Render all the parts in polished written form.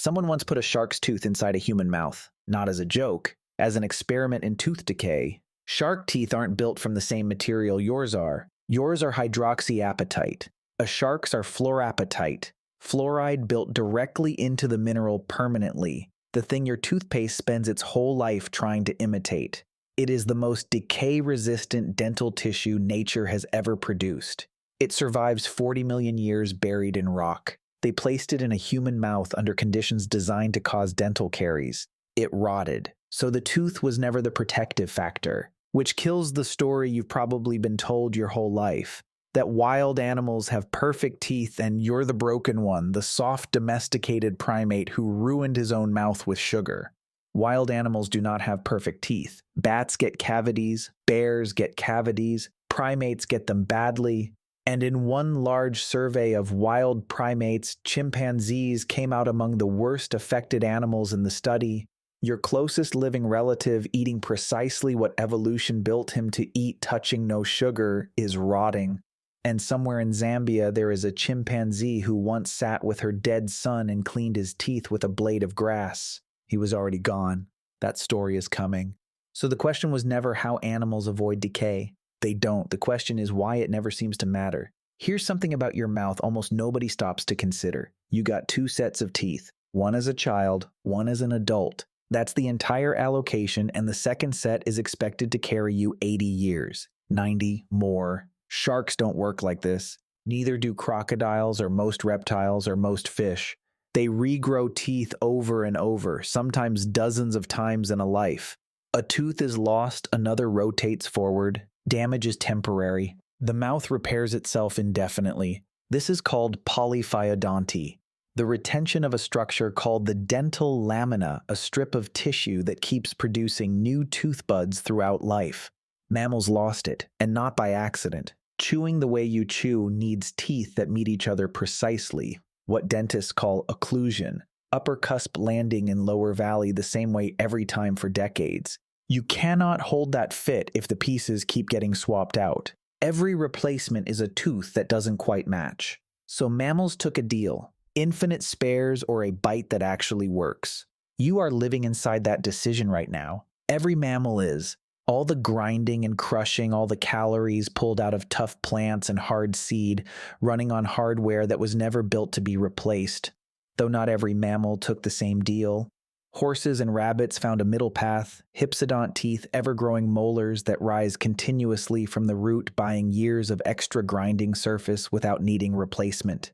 Someone once put a shark's tooth inside a human mouth, not as a joke, as an experiment in tooth decay. Shark teeth aren't built from the same material yours are. Yours are hydroxyapatite. A shark's are fluorapatite, fluoride built directly into the mineral permanently, the thing your toothpaste spends its whole life trying to imitate. It is the most decay-resistant dental tissue nature has ever produced. It survives 40 million years buried in rock. They placed it in a human mouth under conditions designed to cause dental caries. It rotted, so the tooth was never the protective factor, which kills the story you've probably been told your whole life, that wild animals have perfect teeth and you're the broken one, the soft domesticated primate who ruined his own mouth with sugar. Wild animals do not have perfect teeth. Bats get cavities, bears get cavities, primates get them badly, and in one large survey of wild primates, chimpanzees came out among the worst affected animals in the study. Your closest living relative eating precisely what evolution built him to eat, touching no sugar, is rotting. And somewhere in Zambia there is a chimpanzee who once sat with her dead son and cleaned his teeth with a blade of grass. He was already gone. That story is coming. So the question was never how animals avoid decay. They don't. The question is why it never seems to matter. Here's something about your mouth almost nobody stops to consider. You got two sets of teeth, one as a child, one as an adult. That's the entire allocation, and the second set is expected to carry you 80 years, 90 more. Sharks don't work like this. Neither do crocodiles or most reptiles or most fish. They regrow teeth over and over, sometimes dozens of times in a life. A tooth is lost, another rotates forward. Damage is temporary. The mouth repairs itself indefinitely. This is called polyphyodonty, the retention of a structure called the dental lamina, a strip of tissue that keeps producing new tooth buds throughout life. Mammals lost it, and not by accident. Chewing the way you chew needs teeth that meet each other precisely, what dentists call occlusion, upper cusp landing in lower valley the same way every time for decades. You cannot hold that fit if the pieces keep getting swapped out. Every replacement is a tooth that doesn't quite match. So mammals took a deal, infinite spares or a bite that actually works. You are living inside that decision right now. Every mammal is. All the grinding and crushing, all the calories pulled out of tough plants and hard seed, running on hardware that was never built to be replaced. Though not every mammal took the same deal. Horses and rabbits found a middle path, hypsodont teeth, ever-growing molars that rise continuously from the root, buying years of extra grinding surface without needing replacement.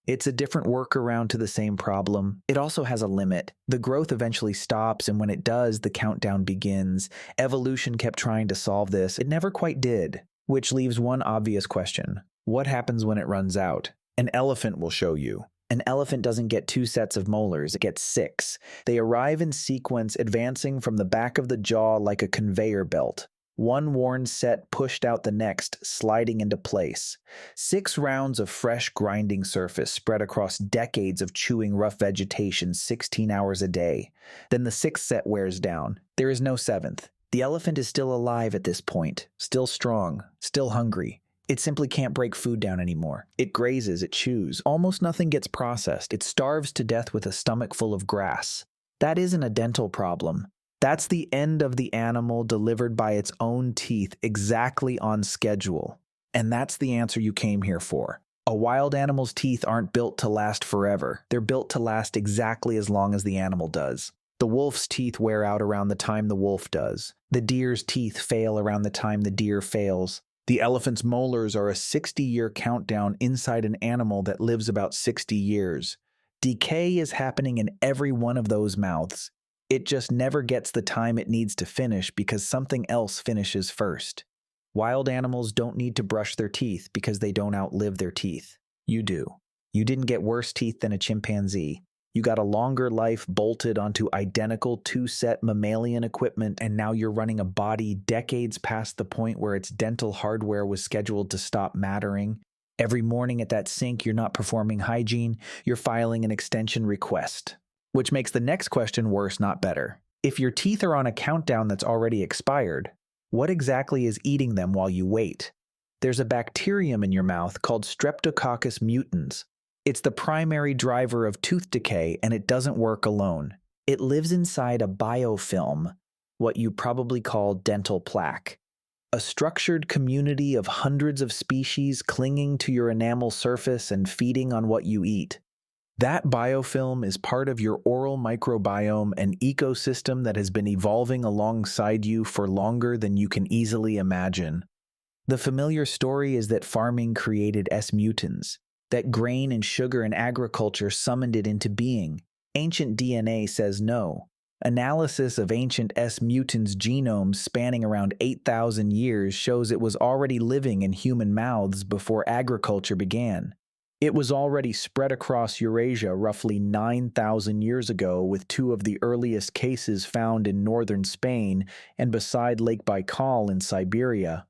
It's a different workaround to the same problem. It also has a limit. The growth eventually stops, and when it does, the countdown begins. Evolution kept trying to solve this. It never quite did. Which leaves one obvious question. What happens when it runs out? An elephant will show you. An elephant doesn't get two sets of molars, it gets 6. They arrive in sequence, advancing from the back of the jaw like a conveyor belt. One worn set pushed out the next, sliding into place. 6 rounds of fresh grinding surface spread across decades of chewing rough vegetation 16 hours a day. Then the 6th set wears down. There is no 7th. The elephant is still alive at this point, still strong, still hungry. It simply can't break food down anymore. It grazes, it chews. Almost nothing gets processed. It starves to death with a stomach full of grass. That isn't a dental problem. That's the end of the animal delivered by its own teeth exactly on schedule. And that's the answer you came here for. A wild animal's teeth aren't built to last forever. They're built to last exactly as long as the animal does. The wolf's teeth wear out around the time the wolf does. The deer's teeth fail around the time the deer fails. The elephant's molars are a 60-year countdown inside an animal that lives about 60 years. Decay is happening in every one of those mouths. It just never gets the time it needs to finish because something else finishes first. Wild animals don't need to brush their teeth because they don't outlive their teeth. You do. You didn't get worse teeth than a chimpanzee. You got a longer life bolted onto identical 2-set mammalian equipment, and now you're running a body decades past the point where its dental hardware was scheduled to stop mattering. Every morning at that sink, you're not performing hygiene, you're filing an extension request. Which makes the next question worse, not better. If your teeth are on a countdown that's already expired, what exactly is eating them while you wait? There's a bacterium in your mouth called Streptococcus mutans. It's the primary driver of tooth decay, and it doesn't work alone. It lives inside a biofilm, what you probably call dental plaque, a structured community of hundreds of species clinging to your enamel surface and feeding on what you eat. That biofilm is part of your oral microbiome, an ecosystem that has been evolving alongside you for longer than you can easily imagine. The familiar story is that farming created S. mutans, that grain and sugar and agriculture summoned it into being. Ancient DNA says no. Analysis of ancient S. mutans' genomes spanning around 8,000 years shows it was already living in human mouths before agriculture began. It was already spread across Eurasia roughly 9,000 years ago, with two of the earliest cases found in northern Spain and beside Lake Baikal in Siberia.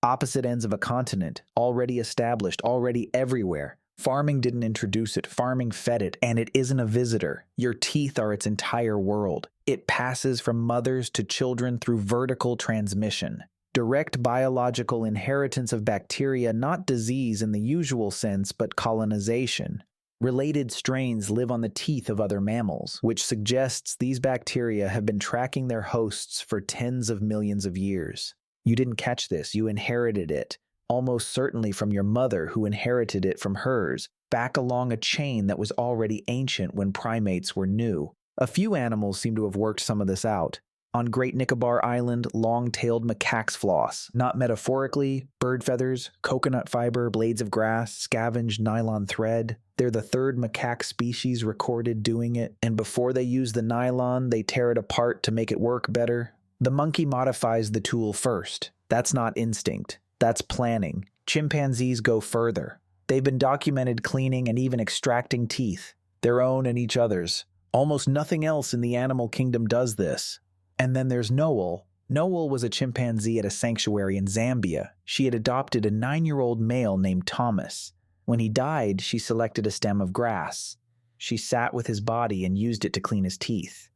Opposite ends of a continent, already established, already everywhere. Farming didn't introduce it, farming fed it, and it isn't a visitor. Your teeth are its entire world. It passes from mothers to children through vertical transmission. Direct biological inheritance of bacteria, not disease in the usual sense, but colonization. Related strains live on the teeth of other mammals, which suggests these bacteria have been tracking their hosts for tens of millions of years. You didn't catch this, you inherited it, almost certainly from your mother who inherited it from hers, back along a chain that was already ancient when primates were new. A few animals seem to have worked some of this out. On Great Nicobar Island, long-tailed macaques floss, not metaphorically, bird feathers, coconut fiber, blades of grass, scavenged nylon thread. They're the third macaque species recorded doing it, and before they use the nylon, they tear it apart to make it work better. The monkey modifies the tool first. That's not instinct. That's planning. Chimpanzees go further. They've been documented cleaning and even extracting teeth, their own and each other's. Almost nothing else in the animal kingdom does this. And then there's Noel. Noel was a chimpanzee at a sanctuary in Zambia. She had adopted a 9-year-old male named Thomas. When he died, she selected a stem of grass. She sat with his body and used it to clean his teeth.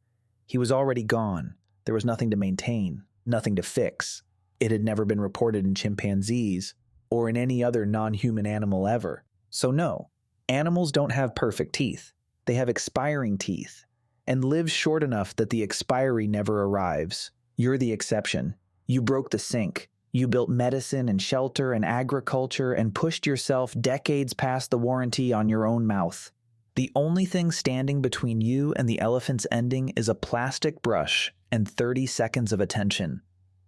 He was already gone. There was nothing to maintain, nothing to fix. It had never been reported in chimpanzees or in any other non-human animal ever. So no, animals don't have perfect teeth. They have expiring teeth and live short enough that the expiry never arrives. You're the exception. You broke the sink. You built medicine and shelter and agriculture and pushed yourself decades past the warranty on your own mouth. The only thing standing between you and the elephant's ending is a plastic brush and 30 seconds of attention.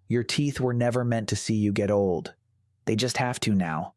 Your teeth were never meant to see you get old. They just have to now.